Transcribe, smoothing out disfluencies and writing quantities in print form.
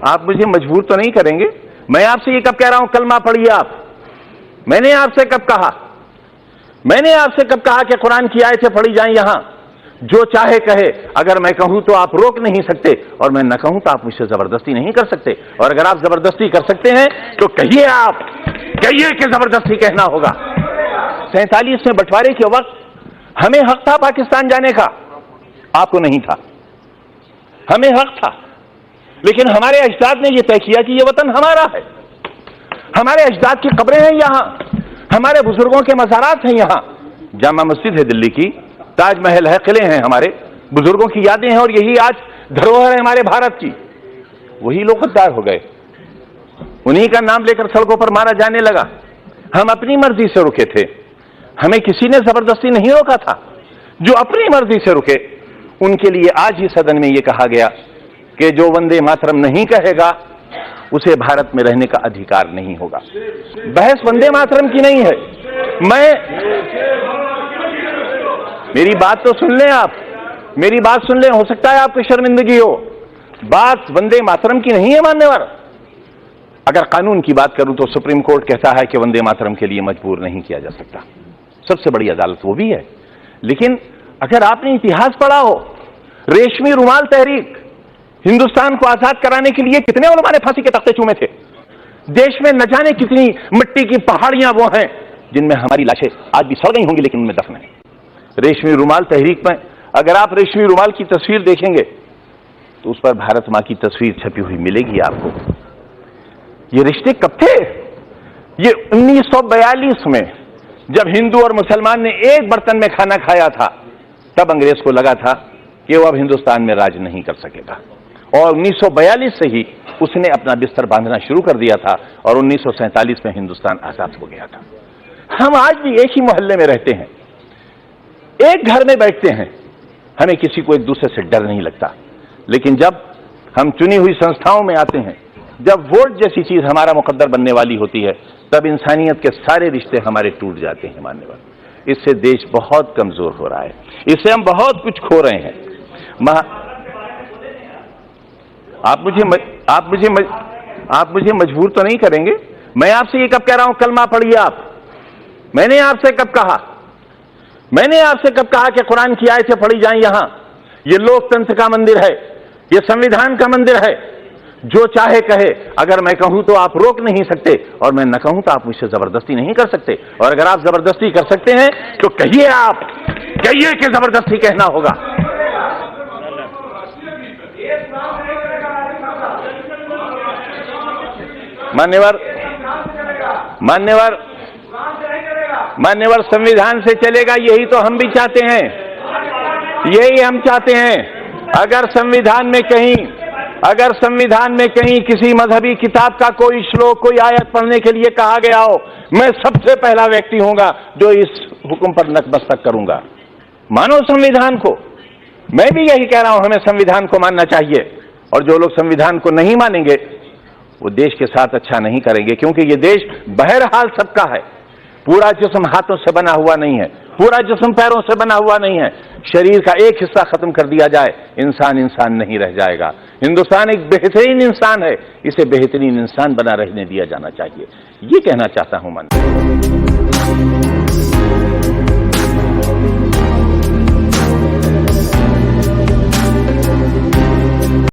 आप मुझे मजबूर तो नहीं करेंगे? मैं आपसे ये कब कह रहा हूं कलमा पढ़िए आप? मैंने आपसे कब कहा? मैंने आपसे कब कहा कि कुरान की आयतें पढ़ी जाएं? यहां जो चाहे कहे, अगर मैं कहूं तो आप रोक नहीं सकते, और मैं न कहूं तो आप मुझसे जबरदस्ती नहीं कर सकते। और अगर आप जबरदस्ती कर सकते हैं तो कहिए, आप कहिए कि जबरदस्ती कहना होगा। 47 में बंटवारे के वक्त हमें हक था पाकिस्तान जाने का, आपको नहीं था। हमें हक था, लेकिन हमारे अजदाद ने यह तय किया कि यह वतन हमारा है। हमारे अजदाद की कब्रें हैं यहां, हमारे बुजुर्गों के मज़ारात हैं यहां। जामा मस्जिद है दिल्ली की, ताजमहल है, किले हैं, हमारे बुजुर्गों की यादें हैं, और यही आज धरोहर है हमारे भारत की। वही लोग गद्दार हो गए, उन्हीं का नाम लेकर सड़कों पर मारा जाने लगा। हम अपनी मर्जी से रुके थे, हमें किसी ने जबरदस्ती नहीं रोका था। जो अपनी मर्जी से रुके, उनके लिए आज ही सदन में यह कहा गया कि जो वंदे मातरम नहीं कहेगा उसे भारत में रहने का अधिकार नहीं होगा। बहस वंदे मातरम की नहीं है। मेरी बात तो सुन लें आप, मेरी बात सुन लें, हो सकता है आपको शर्मिंदगी हो। बात वंदे मातरम की नहीं है मान्यवर। अगर कानून की बात करूं तो सुप्रीम कोर्ट कहता है कि वंदे मातरम के लिए मजबूर नहीं किया जा सकता, सबसे बड़ी अदालत वो भी है। लेकिन अगर आपने इतिहास पढ़ा हो, रेशमी रुमाल तहरीक, हिंदुस्तान को आजाद कराने के लिए कितने उलमा ने फांसी के तख्ते चूमे थे। देश में न जाने कितनी मिट्टी की पहाड़ियां वो हैं जिनमें हमारी लाशें आज भी सड़ गई होंगी, लेकिन उनमें दफन है। रेशमी रुमाल तहरीक में अगर आप रेशमी रुमाल की तस्वीर देखेंगे तो उस पर भारत मां की तस्वीर छपी हुई मिलेगी आपको। ये रिश्ते कब थे? ये 1942 में जब हिंदू और मुसलमान ने एक बर्तन में खाना खाया था, तब अंग्रेज को लगा था कि वो अब हिंदुस्तान में राज नहीं कर सकेगा, और 1942 से ही उसने अपना बिस्तर बांधना शुरू कर दिया था, और 1947 में हिंदुस्तान आजाद हो गया था। हम आज भी एक ही मोहल्ले में रहते हैं, एक घर में बैठते हैं, हमें किसी को एक दूसरे से डर नहीं लगता। लेकिन जब हम चुनी हुई संस्थाओं में आते हैं, जब वोट जैसी चीज हमारा मुकद्दर बनने वाली होती है, तब इंसानियत के सारे रिश्ते हमारे टूट जाते हैं मान्यवर। इससे देश बहुत कमजोर हो रहा है, इससे हम बहुत कुछ खो रहे हैं। आप मुझे मजबूर तो नहीं करेंगे? मैं आपसे ये कब कह रहा हूं कलमा पढ़िए आप? मैंने आपसे कब कहा? मैंने आपसे कब कहा कि कुरान की आयतें पढ़ी जाएं? यहां ये लोकतंत्र का मंदिर है, ये संविधान का मंदिर है। जो चाहे कहे, अगर मैं कहूं तो आप रोक नहीं सकते, और मैं न कहूं तो आप मुझसे जबरदस्ती नहीं कर सकते। और अगर आप जबरदस्ती कर सकते हैं तो कहिए, आप कहिए कि जबरदस्ती कहना होगा। मान्यवर संविधान से चलेगा, यही तो हम भी चाहते हैं, यही हम चाहते हैं। अगर संविधान में कहीं किसी मजहबी किताब का कोई श्लोक, कोई आयत पढ़ने के लिए कहा गया हो, मैं सबसे पहला व्यक्ति हूंगा जो इस हुक्म पर नतमस्तक करूंगा। मानो संविधान को। मैं भी यही कह रहा हूं, हमें संविधान को मानना चाहिए, और जो लोग संविधान को नहीं मानेंगे वो देश के साथ अच्छा नहीं करेंगे, क्योंकि ये देश बहरहाल सबका है। पूरा जिस्म हाथों से बना हुआ नहीं है, पूरा जिस्म पैरों से बना हुआ नहीं है। शरीर का एक हिस्सा खत्म कर दिया जाए, इंसान नहीं रह जाएगा। हिंदुस्तान एक बेहतरीन इंसान है, इसे बेहतरीन इंसान बना रहने दिया जाना चाहिए। ये कहना चाहता हूं मैं।